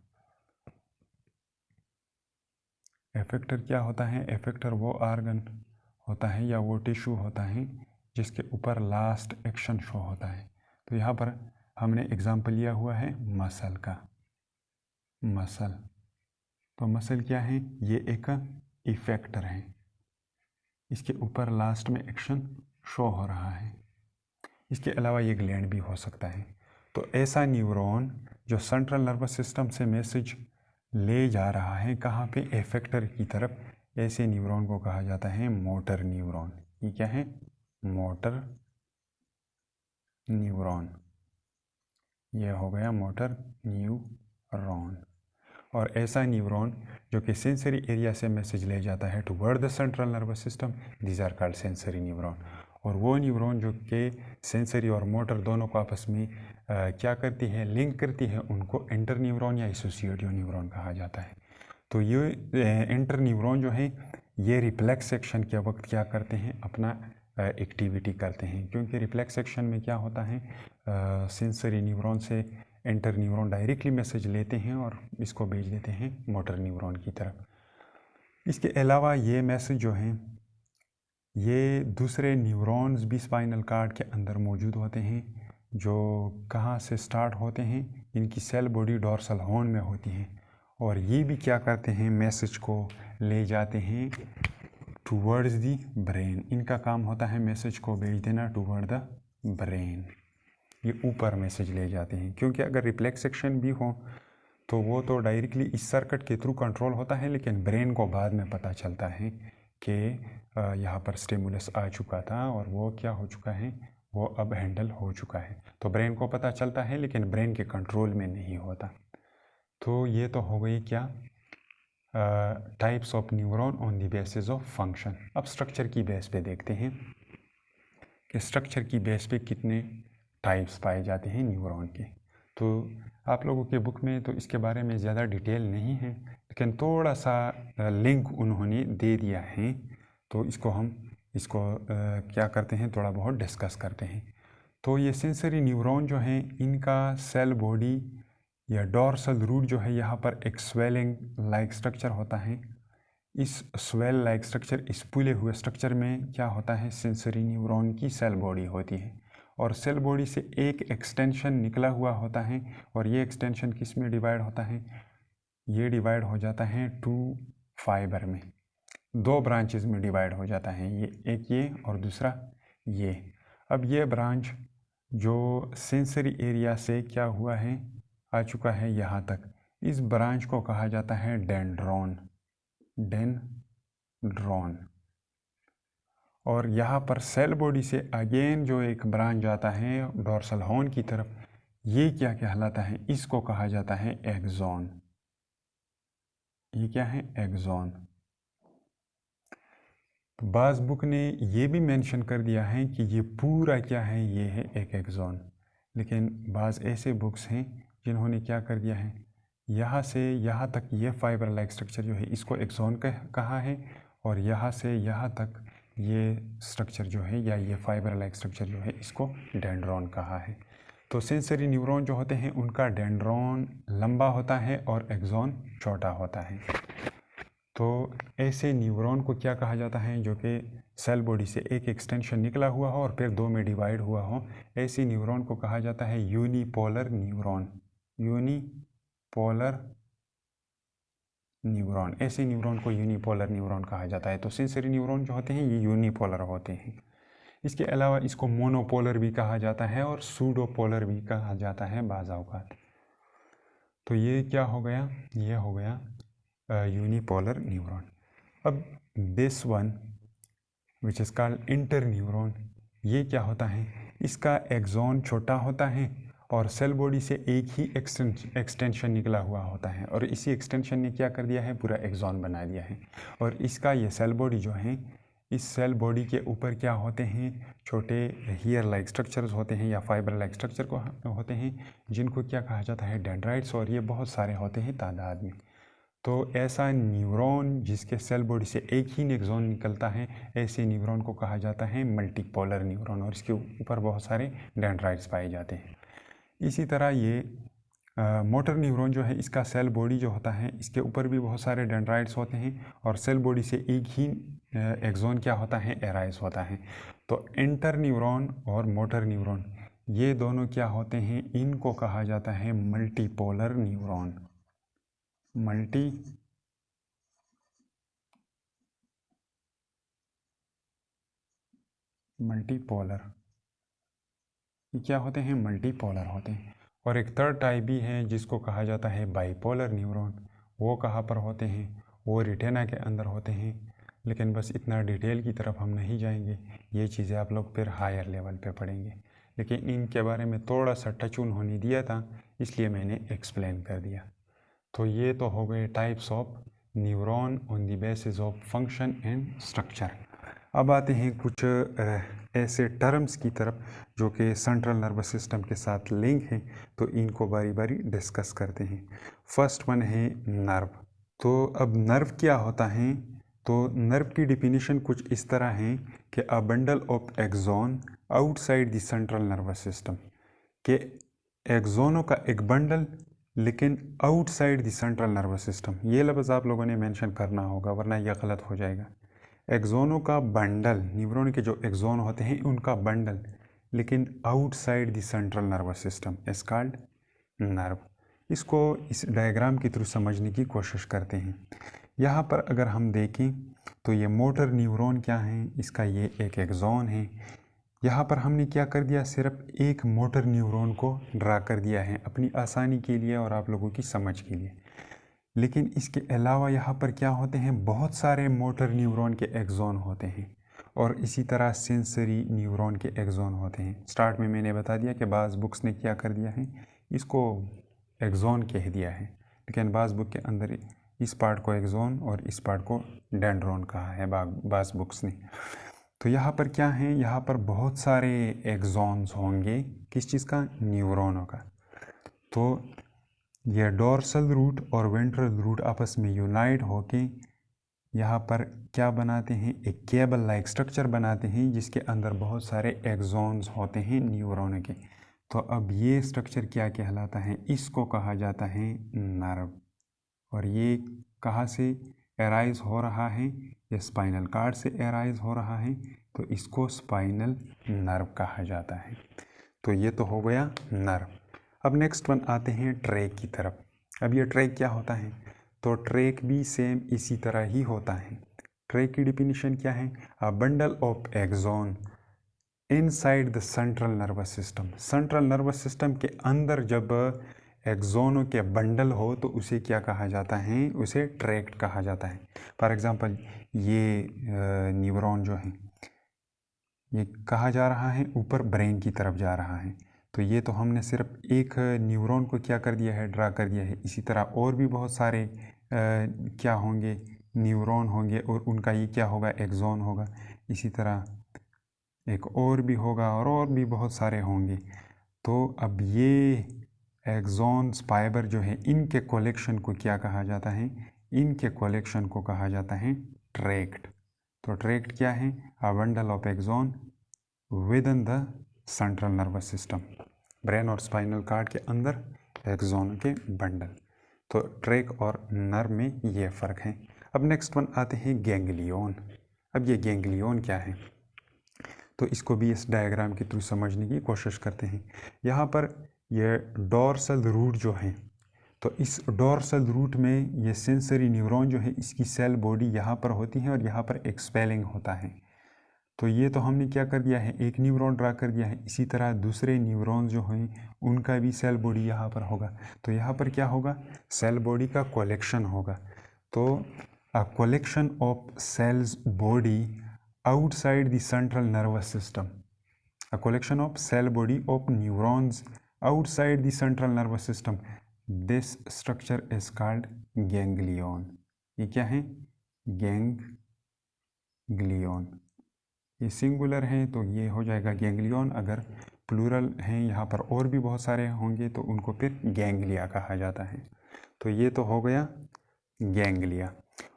एफेक्टर क्या होता है, एफेक्टर वो आर्गन होता है या वो टिश्यू होता है जिसके ऊपर लास्ट एक्शन शो होता है। तो यहाँ पर हमने एग्जाम्पल लिया हुआ है मसल का, मसल। तो मसल क्या है, ये एक इफेक्टर है, इसके ऊपर लास्ट में एक्शन शो हो रहा है। इसके अलावा ये ग्लैंड भी हो सकता है। तो ऐसा न्यूरॉन जो सेंट्रल नर्वस सिस्टम से मैसेज ले जा रहा है कहाँ पे, एफेक्टर की तरफ, ऐसे न्यूरॉन को कहा जाता है मोटर न्यूरॉन। ये क्या है, मोटर न्यूरॉन। ये हो गया मोटर न्यूरॉन। और ऐसा न्यूरॉन जो कि सेंसरी एरिया से मैसेज ले जाता है toward the central nervous system, these are called sensory neuron. और वो न्यूरॉन जो कि सेंसरी और मोटर दोनों को आपस में क्या करती है, लिंक करती है, उनको इंटर न्यूरॉन या एसोसिएटिव न्यूरॉन कहा जाता है। तो ये इंटर न्यूरॉन जो है ये रिफ्लेक्स एक्शन के वक्त क्या करते हैं, अपना एक्टिविटी करते हैं, क्योंकि रिफ्लेक्स एक्शन में क्या होता है, सेंसरी न्यूरॉन से इंटर न्यूरॉन डायरेक्टली मैसेज लेते हैं और इसको भेज देते हैं मोटर न्यूरॉन की तरफ। इसके अलावा ये मैसेज जो हैं ये दूसरे न्यूरॉन्स भी स्पाइनल कार्ड के अंदर मौजूद होते हैं, जो कहाँ से स्टार्ट होते हैं, इनकी सेल बॉडी डोर्सल हॉर्न में होती हैं। और ये भी क्या करते हैं, मैसेज को ले जाते हैं टूवर्ड्स दी ब्रेन। इनका काम होता है मैसेज को भेज देना टूवर्ड द ब्रेन। ये ऊपर मैसेज ले जाते हैं, क्योंकि अगर रिफ्लेक्स एक्शन भी हो तो वो तो डायरेक्टली इस सर्किट के थ्रू कंट्रोल होता है, लेकिन ब्रेन को बाद में पता चलता है कि यहाँ पर स्टिमुलस आ चुका था और वो क्या हो चुका है, वो अब हैंडल हो चुका है। तो ब्रेन को पता चलता है लेकिन ब्रेन के कंट्रोल में नहीं होता। तो ये तो हो गई क्या, types of neuron on the basis of function. अब स्ट्रक्चर की बेस पे देखते हैं कि स्ट्रक्चर की बेस पे कितने टाइप्स पाए जाते हैं न्यूरॉन के। तो आप लोगों के बुक में तो इसके बारे में ज़्यादा डिटेल नहीं है, लेकिन थोड़ा सा लिंक उन्होंने दे दिया है, तो इसको क्या करते हैं, थोड़ा बहुत डिस्कस करते हैं। तो ये सेंसरी न्यूरॉन जो हैं, इनका सेल बॉडी या डोर्सल रूट जो है, यहाँ पर एक स्वेलिंग लाइक स्ट्रक्चर होता है। इस स्वेल लाइक स्ट्रक्चर, इस फूले हुए स्ट्रक्चर में क्या होता है, सेंसरी न्यूरॉन की सेल बॉडी होती है, और सेल बॉडी से एक एक्सटेंशन निकला हुआ होता है, और ये एक्सटेंशन किस में डिवाइड होता है, ये डिवाइड हो जाता है 2 फाइबर में, 2 ब्रांचेस में डिवाइड हो जाता है, ये और दूसरा ये। अब ये ब्रांच जो सेंसरी एरिया से क्या हुआ है, आ चुका है यहाँ तक, इस ब्रांच को कहा जाता है डेंड्रॉन। और यहाँ पर सेल बॉडी से अगेन जो एक ब्रांच जाता है डोर्सल हॉर्न की तरफ, ये क्या कहलाता है, इसको कहा जाता है एक्सॉन। ये क्या है, एक्सॉन। तो बाज़ बुक ने ये भी मेंशन कर दिया है कि ये पूरा क्या है, ये है एक एक्सॉन। लेकिन बाज़ ऐसे बुक्स हैं जिन्होंने क्या कर दिया है, यहाँ से यहाँ तक ये फाइबर लाइक स्ट्रक्चर जो है, इसको एक्सॉन कहा है, और यहाँ से यहाँ तक ये स्ट्रक्चर जो है, या ये फाइबर लाइक स्ट्रक्चर जो है, इसको डेंड्रॉन कहा है। तो सेंसरी न्यूरॉन जो होते हैं, उनका डेंड्रॉन लंबा होता है और एक्सॉन छोटा होता है। तो ऐसे न्यूरॉन को क्या कहा जाता है, जो कि सेल बॉडी से एक एक्सटेंशन निकला हुआ हो और फिर 2 में डिवाइड हुआ हो, ऐसी न्यूरॉन को कहा जाता है यूनिपोलर न्यूरॉन। यूनिपोलर न्यूरॉन, ऐसे न्यूरॉन को यूनिपोलर न्यूरॉन कहा जाता है। तो सेंसरी न्यूरॉन जो होते हैं, ये यूनिपोलर होते हैं। इसके अलावा इसको मोनोपोलर भी कहा जाता है और सूडोपोलर भी कहा जाता है बाज़ औक़ात। तो ये क्या हो गया, ये हो गया यूनिपोलर न्यूरॉन। अब this one which is called inter neuron, ये क्या होता है, इसका एक्सॉन छोटा होता है और सेल बॉडी से एक ही एक्सटेंशन निकला हुआ होता है, और इसी एक्सटेंशन ने क्या कर दिया है, पूरा एक्सॉन बना दिया है। और इसका ये सेल बॉडी जो है, इस सेल बॉडी के ऊपर क्या होते हैं, छोटे हेयर लाइक स्ट्रक्चर्स होते हैं या फाइबर लाइक स्ट्रक्चर को होते हैं, जिनको क्या कहा जाता है, डेंड्राइट्स, और ये बहुत सारे होते हैं तादाद में। तो ऐसा न्यूरॉन जिसके सेल बॉडी से एक ही एक्सॉन निकलता है, ऐसे न्यूरॉन को कहा जाता है मल्टीपोलर न्यूरॉन, और इसके ऊपर बहुत सारे डेंड्राइट्स पाए जाते हैं। इसी तरह ये मोटर न्यूरॉन जो है, इसका सेल बॉडी जो होता है, इसके ऊपर भी बहुत सारे डेंड्राइट्स होते हैं, और सेल बॉडी से एक ही एक्सॉन क्या होता है, एराइज होता है। तो इंटर न्यूरॉन और मोटर न्यूरॉन, ये दोनों क्या होते हैं, इनको कहा जाता है मल्टीपोलर न्यूरॉन। मल्टीपोलर, ये क्या होते हैं, मल्टीपोलर होते हैं। और एक थर्ड टाइप भी है जिसको कहा जाता है बाइपोलर न्यूरॉन। वो कहाँ पर होते हैं, वो रेटिना के अंदर होते हैं, लेकिन बस इतना डिटेल की तरफ हम नहीं जाएंगे, ये चीज़ें आप लोग फिर हायर लेवल पे पढ़ेंगे। लेकिन इनके बारे में थोड़ा सा टच उन्होंने दिया था, इसलिए मैंने एक्सप्लेन कर दिया। तो ये तो हो गए types of neuron on the basis of function and structure. अब आते हैं कुछ ऐसे टर्म्स की तरफ जो कि सेंट्रल नर्वस सिस्टम के साथ लिंक हैं, तो इनको बारी बारी डिस्कस करते हैं। फर्स्ट वन है नर्व। तो अब नर्व क्या होता है, तो नर्व की डिफिनीशन कुछ इस तरह है कि a bundle of axon outside the central nervous system, के एक्सोनों का एक बंडल लेकिन outside the central nervous system. ये लफ्ज़ आप लोगों ने मेंशन करना होगा, वरना यह गलत हो जाएगा। एक्सोनों का बंडल, न्यूरॉन के जो एक्सोन होते हैं उनका बंडल, लेकिन outside the central nervous system is called nerve. इसको इस डायग्राम के थ्रू समझने की कोशिश करते हैं। यहाँ पर अगर हम देखें तो ये मोटर न्यूरॉन क्या है, इसका ये एक एक्सोन है। यहाँ पर हमने क्या कर दिया, सिर्फ एक मोटर न्यूरॉन को ड्रा कर दिया है अपनी आसानी के लिए और आप लोगों की समझ के लिए। लेकिन इसके अलावा यहाँ पर क्या होते हैं, बहुत सारे मोटर न्यूरॉन के एक्सोन होते हैं, और इसी तरह सेंसरी न्यूरॉन के एक्सोन होते हैं। स्टार्ट में मैंने बता दिया कि बाज़ बुक्स ने क्या कर दिया है, इसको एक्सोन कह दिया है, लेकिन बाज़ बुक के अंदर इस पार्ट को एक्सोन और इस पार्ट को डेंड्रॉन कहा है बाज़ बुक्स ने। तो यहाँ पर क्या है, यहाँ पर बहुत सारे एक्सॉन्स होंगे, किस चीज़ का, न्यूरॉनों का। तो ये डोर्सल रूट और वेंट्रल रूट आपस में यूनाइट होके यहाँ पर क्या बनाते हैं, एक केबल लाइक स्ट्रक्चर बनाते हैं जिसके अंदर बहुत सारे एक्सॉन्स होते हैं न्यूरॉन के। तो अब ये स्ट्रक्चर क्या कहलाता है, इसको कहा जाता है नर्व। और ये कहाँ से एराइज हो रहा है, ये स्पाइनल कार्ड से एराइज हो रहा है, तो इसको स्पाइनल नर्व कहा जाता है। तो ये तो हो गया नर्व। अब नेक्स्ट वन आते हैं ट्रैक की तरफ। अब ये ट्रैक क्या होता है, तो ट्रैक भी सेम इसी तरह ही होता है। ट्रैक की डिफिनीशन क्या है, a bundle of axon inside the central nervous system. Central nervous system के अंदर जब एक्सोनों के बंडल हो तो उसे क्या कहा जाता है, उसे ट्रैक्ट कहा जाता है। फॉर एग्जांपल ये न्यूरॉन जो है ये कहाँ जा रहा है, ऊपर ब्रेन की तरफ जा रहा है। तो ये तो हमने सिर्फ एक न्यूरॉन को क्या कर दिया है, ड्रा कर दिया है। इसी तरह और भी बहुत सारे क्या होंगे, न्यूरॉन होंगे और उनका ये क्या होगा, एक्सोन होगा। इसी तरह एक और भी होगा और भी बहुत सारे होंगे। तो अब ये एक्सॉन्स फाइबर जो है इनके कलेक्शन को क्या कहा जाता है, इनके कलेक्शन को कहा जाता है ट्रैक्ट। तो ट्रैक्ट क्या है, a bundle of axon within the central nervous system. Brain और स्पाइनल कार्ड के अंदर एक्सॉन के बंडल। तो ट्रैक और नर्व में ये फ़र्क है। अब नेक्स्ट वन आते हैं गैंग्लियन। अब ये गैंग्लियन क्या है, तो इसको भी इस डायग्राम के थ्रू समझने की कोशिश करते हैं। यहाँ पर ये डोर्सल रूट जो है, तो इस डोर्सल रूट में ये सेंसरी न्यूरॉन जो है इसकी सेल बॉडी यहाँ पर होती है और यहाँ पर एक्सपेलिंग होता है। तो ये तो हमने क्या कर दिया है, एक न्यूरॉन ड्रा कर दिया है। इसी तरह दूसरे न्यूरॉन जो हैं उनका भी सेल बॉडी यहाँ पर होगा। तो यहाँ पर क्या होगा, सेल बॉडी का कलेक्शन होगा। तो a collection of sales body outside the central nervous system, a collection of cell body of neurons outside the central nervous system, this structure is called ganglion। ये क्या है, गैंग्लियन। ये singular है तो ये हो जाएगा गैंग्लियन, अगर प्लूरल हैं यहाँ पर और भी बहुत सारे होंगे तो उनको फिर गैंग्लिया कहा जाता है। तो ये तो हो गया गैंग्लिया।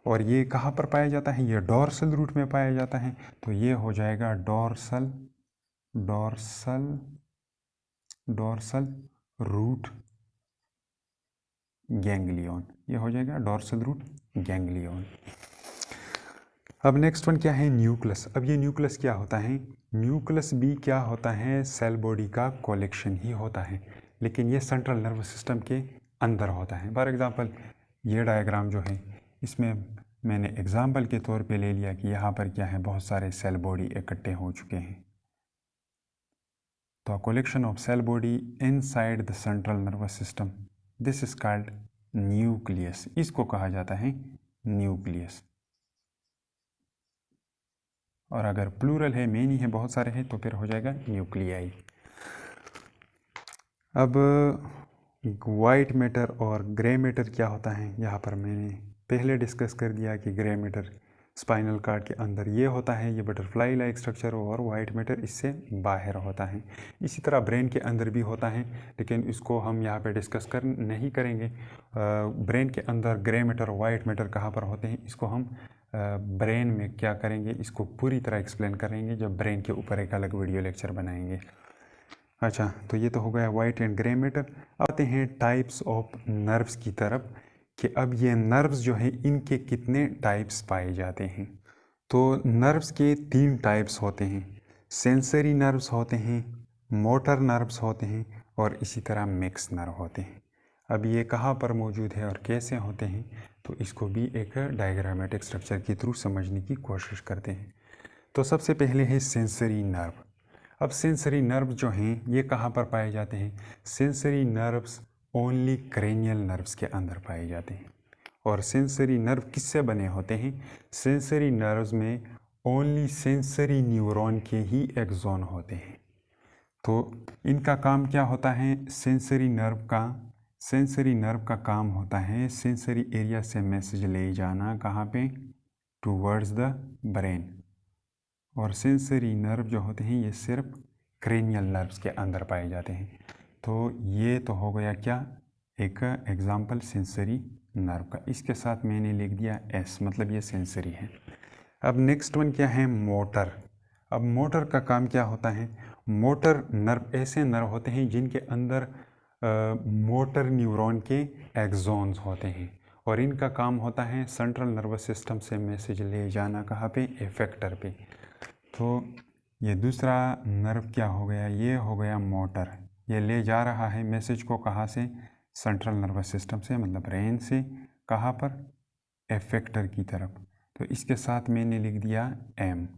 और ये कहाँ पर पाया जाता है, ये डोर्सल रूट में पाया जाता है। तो ये हो जाएगा डोर्सल रूट गैंग्लियन। ये हो जाएगा डोर्सल रूट गैंग्लियन। अब नेक्स्ट वन क्या है, न्यूक्लियस। अब ये न्यूक्लियस क्या होता है, न्यूक्लियस भी क्या होता है, सेल बॉडी का कलेक्शन ही होता है, लेकिन ये सेंट्रल नर्वस सिस्टम के अंदर होता है। फॉर एग्जांपल ये डायग्राम जो है इसमें मैंने एग्जाम्पल के तौर पे ले लिया कि यहाँ पर क्या है, बहुत सारे सेल बॉडी इकट्ठे हो चुके हैं। तो collection of cell body inside the central nervous system, this is called nucleus. इसको कहा जाता है न्यूक्लियस। और अगर प्लूरल है, मेनी है, बहुत सारे हैं, तो फिर हो जाएगा न्यूक्लियाई। अब वाइट मैटर और ग्रे मैटर क्या होता है, यहाँ पर मैंने पहले डिस्कस कर दिया कि ग्रे मैटर स्पाइनल कार्ड के अंदर ये होता है, ये बटरफ्लाई लाइक स्ट्रक्चर, और वाइट मैटर इससे बाहर होता है। इसी तरह ब्रेन के अंदर भी होता है, लेकिन इसको हम यहाँ पे डिस्कस नहीं करेंगे। ब्रेन के अंदर ग्रे मैटर और वाइट मैटर कहाँ पर होते हैं, इसको हम ब्रेन में क्या करेंगे, इसको पूरी तरह एक्सप्लेन करेंगे जब ब्रेन के ऊपर एक अलग वीडियो लेक्चर बनाएंगे। अच्छा, तो ये तो हो गया वाइट एंड ग्रे मैटर। आते हैं टाइप्स ऑफ नर्व्स की तरफ कि अब ये नर्व्स जो है इनके कितने टाइप्स पाए जाते हैं। तो नर्व्स के 3 टाइप्स होते हैं, सेंसरी नर्व्स होते हैं, मोटर नर्व्स होते हैं और इसी तरह मिक्स नर्व होते हैं। अब ये कहाँ पर मौजूद है और कैसे होते हैं, तो इसको भी एक डायग्रामेटिक स्ट्रक्चर के थ्रू समझने की कोशिश करते हैं। तो सबसे पहले है सेंसरी नर्व। अब सेंसरी नर्व जो हैं ये कहाँ पर पाए जाते हैं, sensory nerves only cranial nerves के अंदर पाए जाते हैं। और सेंसरी नर्व किससे बने होते हैं, सेंसरी नर्व्स में ओनली सेंसरी न्यूरॉन के ही एक्सॉन होते हैं। तो इनका काम क्या होता है, सेंसरी नर्व का काम होता है सेंसरी एरिया से मैसेज ले जाना, कहाँ पे, टूवर्ड्स द ब्रेन। और सेंसरी नर्व जो होते हैं ये सिर्फ क्रेनियल नर्व्स के अंदर पाए जाते हैं। तो ये तो हो गया क्या, एक एग्जाम्पल सेंसरी नर्व का। इसके साथ मैंने लिख दिया एस, मतलब ये सेंसरी है। अब नेक्स्ट वन क्या है, मोटर। अब मोटर का काम क्या होता है, मोटर नर्व ऐसे नर्व होते हैं जिनके अंदर मोटर न्यूरॉन के एक्सॉन्स होते हैं और इनका काम होता है सेंट्रल नर्वस सिस्टम से मैसेज ले जाना, कहाँ पे, इफेक्टर पे। तो ये दूसरा नर्व क्या हो गया, ये हो गया मोटर। ये ले जा रहा है मैसेज को, कहाँ से, सेंट्रल नर्वस सिस्टम से, मतलब ब्रेन से, कहाँ पर, इफेक्टर की तरफ। तो इसके साथ मैंने लिख दिया एम।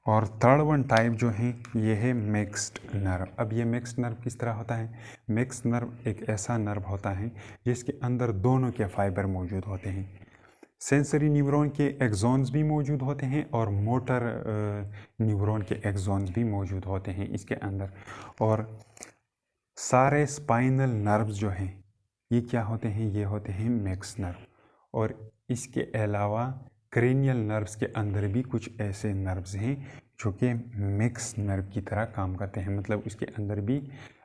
और थर्ड वन टाइप जो है ये है मिक्स्ड नर्व। अब ये मिक्स्ड नर्व किस तरह होता है, मिक्स्ड नर्व एक ऐसा नर्व होता है जिसके अंदर दोनों के फाइबर मौजूद होते हैं। सेंसरी न्यूरॉन के एक्सॉन्स भी मौजूद होते हैं और मोटर न्यूरॉन के एक्सॉन्स भी मौजूद होते हैं इसके अंदर। और सारे स्पाइनल नर्व्स जो हैं ये क्या होते हैं, ये होते हैं मिक्स्ड नर्व। और इसके अलावा क्रेनियल नर्व्स के अंदर भी कुछ ऐसे नर्व्स हैं जो कि मिक्स नर्व की तरह काम करते हैं, मतलब उसके अंदर भी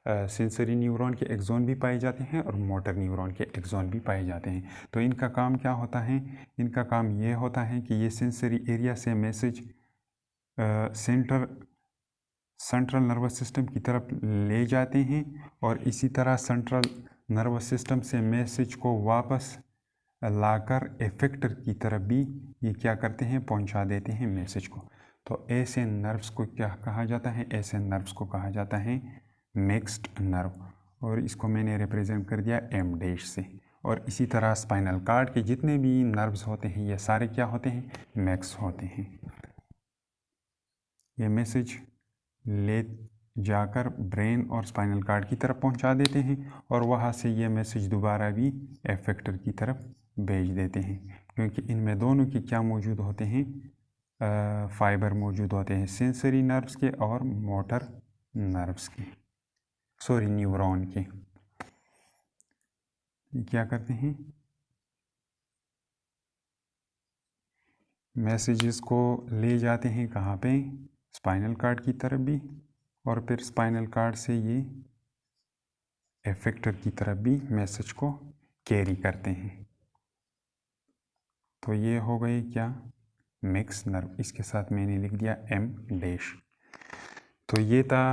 सेंसरी न्यूरॉन के एक्सॉन भी पाए जाते हैं और मोटर न्यूरॉन के एक्सॉन भी पाए जाते हैं। तो इनका काम क्या होता है, इनका काम ये होता है कि ये सेंसरी एरिया से मैसेज सेंट्रल नर्वस सिस्टम की तरफ ले जाते हैं और इसी तरह सेंट्रल नर्वस सिस्टम से मैसेज को वापस लाकर इफेक्टर की तरफ भी ये क्या करते हैं, पहुंचा देते हैं मैसेज को। तो ऐसे नर्व्स को क्या कहा जाता है, ऐसे नर्व्स को कहा जाता है मिक्स्ड नर्व। और इसको मैंने रिप्रेजेंट कर दिया एम डैश से। और इसी तरह स्पाइनल कार्ड के जितने भी नर्व्स होते हैं ये सारे क्या होते हैं, मिक्स होते हैं। ये मैसेज ले जाकर ब्रेन और स्पाइनल कार्ड की तरफ पहुंचा देते हैं और वहाँ से ये मैसेज दोबारा भी इफेक्टर की तरफ भेज देते हैं, क्योंकि इनमें दोनों की क्या मौजूद होते हैं, फाइबर मौजूद होते हैं, सेंसरी नर्व्स के और मोटर नर्व्स के, सॉरी न्यूरॉन के। क्या करते हैं, मैसेजेस को ले जाते हैं कहाँ पे, स्पाइनल कार्ड की तरफ भी, और फिर स्पाइनल कार्ड से ये इफेक्टर की तरफ भी मैसेज को कैरी करते हैं। तो ये हो गई क्या, मिक्स नर्व। इसके साथ मैंने लिख दिया एम डैश। तो ये था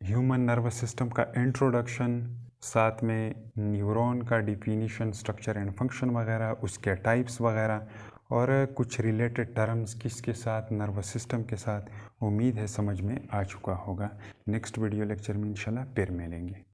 ह्यूमन नर्वस सिस्टम का इंट्रोडक्शन, साथ में न्यूरॉन का डिफिनीशन, स्ट्रक्चर एंड फंक्शन वगैरह, उसके टाइप्स वगैरह, और कुछ रिलेटेड टर्म्स किसके साथ, नर्वस सिस्टम के साथ। उम्मीद है समझ में आ चुका होगा। नेक्स्ट वीडियो लेक्चर में इंशाल्लाह फिर मिलेंगे।